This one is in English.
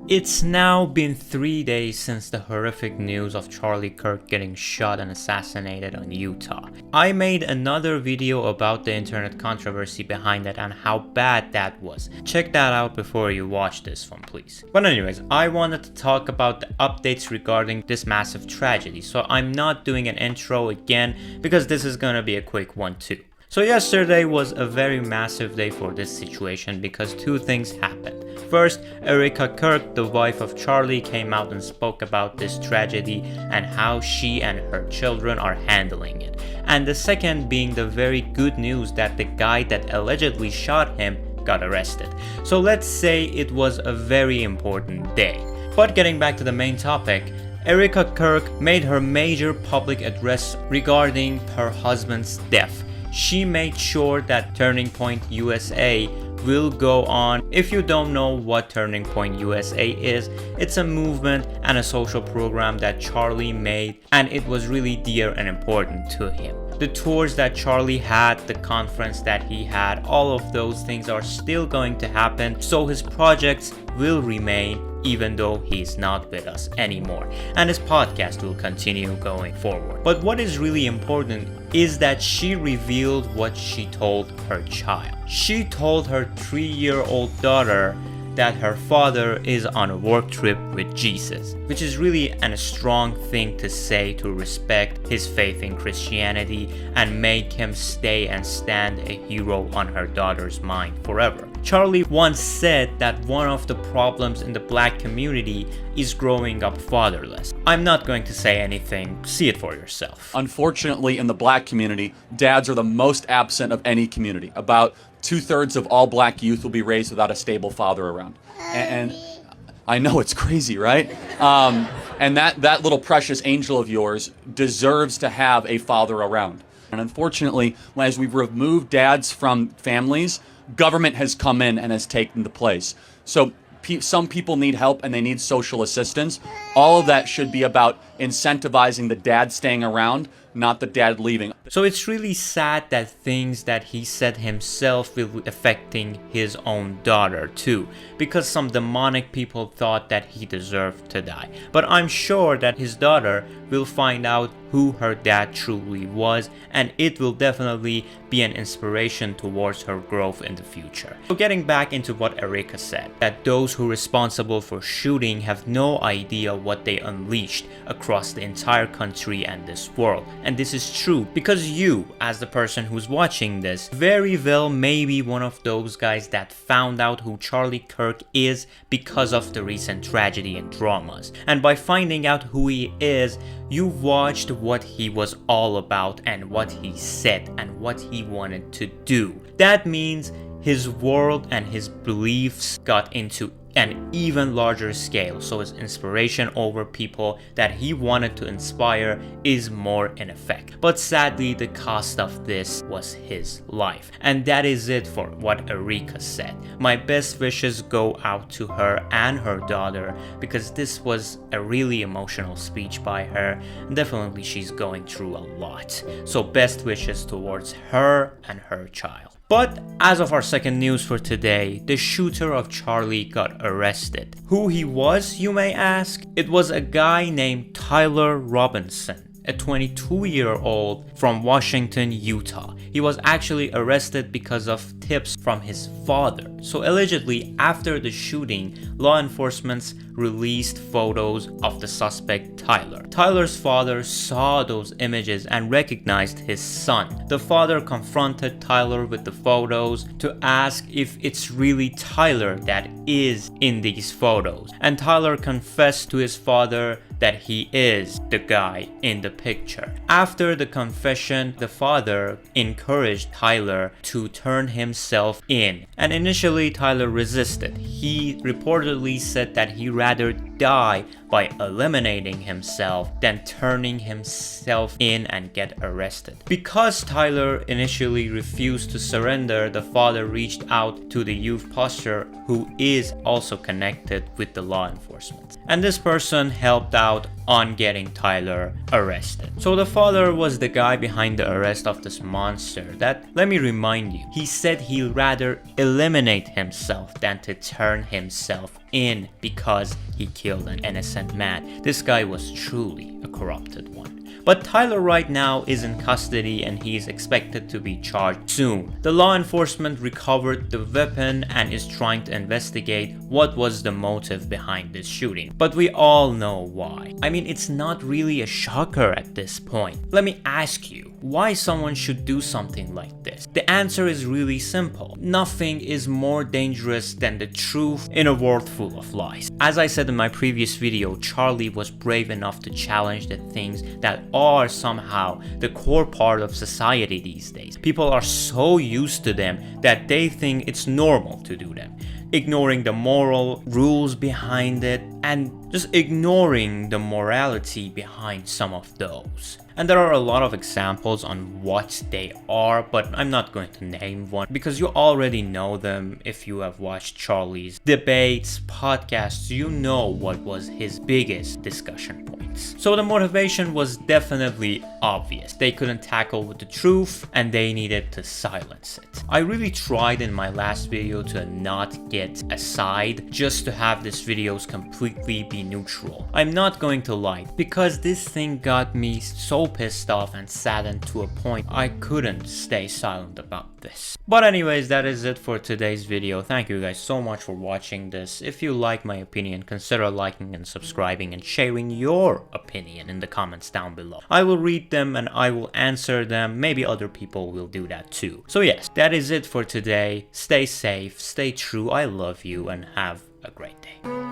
It's now been 3 days since the horrific news of Charlie Kirk getting shot and assassinated in Utah. I made another video about the internet controversy behind it and how bad that was. Check that out before you watch this one, please. But anyways, I wanted to talk about the updates regarding this massive tragedy, so I'm not doing an intro again because this is gonna be a quick one too. So yesterday was a very massive day for this situation because two things happened. First, Erica Kirk, the wife of Charlie, came out and spoke about this tragedy and how she and her children are handling it. And the second being the very good news that the guy that allegedly shot him got arrested. So let's say it was a very important day. But getting back to the main topic, Erica Kirk made her major public address regarding her husband's death. She made sure that Turning Point USA will go on. If you don't know what Turning Point USA is, it's a movement and a social program that Charlie made, and it was really dear and important to him. The tours that Charlie had, the conference that he had, all of those things are still going to happen, so his projects will remain even though he's not with us anymore, and his podcast will continue going forward. But what is really important is that she revealed what she told her child. She told her 3-year-old daughter that her father is on a work trip with Jesus, which is really a strong thing to say to respect his faith in Christianity and make him stay and stand a hero on her daughter's mind forever. Charlie once said that one of the problems in the black community is growing up fatherless. I'm not going to say anything, see it for yourself. Unfortunately, in the black community, dads are the most absent of any community. About 2/3 of all black youth will be raised without a stable father around. And I know, it's crazy, right? And that little precious angel of yours deserves to have a father around. And unfortunately, as we've removed dads from families, government has come in and has taken the place. So some people need help and they need social assistance. All of that should be about incentivizing the dad staying around, not the dad leaving. So it's really sad that things that he said himself will be affecting his own daughter too, because some demonic people thought that he deserved to die. But I'm sure that his daughter will find out who her dad truly was, and it will definitely be an inspiration towards her growth in the future. So getting back into what Erica said, that those who are responsible for shooting have no idea what they unleashed across the entire country and this world. And this is true because you, as the person who's watching this, very well may be one of those guys that found out who Charlie Kirk is because of the recent tragedy and dramas. And by finding out who he is, you watched what he was all about and what he said and what he wanted to do. That means his world and his beliefs got into an even larger scale, so his inspiration over people that he wanted to inspire is more in effect. But sadly, the cost of this was his life. And that is it for what Erica said. My best wishes go out to her and her daughter because this was a really emotional speech by her, and definitely she's going through a lot. So best wishes towards her and her child. But as of our second news for today, the shooter of Charlie got arrested. Who he was, you may ask? It was a guy named Tyler Robinson, a 22-year-old from Washington, Utah. He was actually arrested because of tips from his father. So allegedly, after the shooting, law enforcement released photos of the suspect Tyler. Tyler's father saw those images and recognized his son. The father confronted Tyler with the photos to ask if it's really Tyler that is in these photos. And Tyler confessed to his father that he is the guy in the picture. After the confession, the father encouraged Tyler to turn himself in. And initially, Tyler resisted. He reportedly said that he rather die by eliminating himself than turning himself in and get arrested. Because Tyler initially refused to surrender, the father reached out to the youth pastor who is also connected with the law enforcement. And this person helped out on getting Tyler arrested. So the father was the guy behind the arrest of this monster that, let me remind you, he said he'd rather eliminate himself than to turn himself in because he killed an innocent man. This guy was truly a corrupted one. But Tyler right now is in custody and he is expected to be charged soon. The law enforcement recovered the weapon and is trying to investigate what was the motive behind this shooting. But we all know why. I mean, it's not really a shocker at this point. Let me ask you, why someone should do something like this? The answer is really simple. Nothing is more dangerous than the truth in a world full of lies. As I said in my previous video, Charlie was brave enough to challenge the things that are somehow the core part of society these days. People are so used to them that they think it's normal to do them, ignoring the moral rules behind it and just ignoring the morality behind some of those. And there are a lot of examples on what they are, but I'm not going to name one because you already know them. If you have watched Charlie's debates, podcasts, you know what was his biggest discussion points. So the motivation was definitely obvious. They couldn't tackle with the truth and they needed to silence it. I really tried in my last video to not get a side, just to have this videos completely be neutral. I'm not going to lie, because this thing got me so pissed off and saddened to a point I couldn't stay silent about this. But anyways, that is it for today's video. Thank you guys so much for watching this. If you like my opinion, consider liking and subscribing and sharing your opinion in the comments down below. I will read them and I will answer them. Maybe other people will do that too. So yes, that is it for today. Stay safe, stay true, I love you, and have a great day.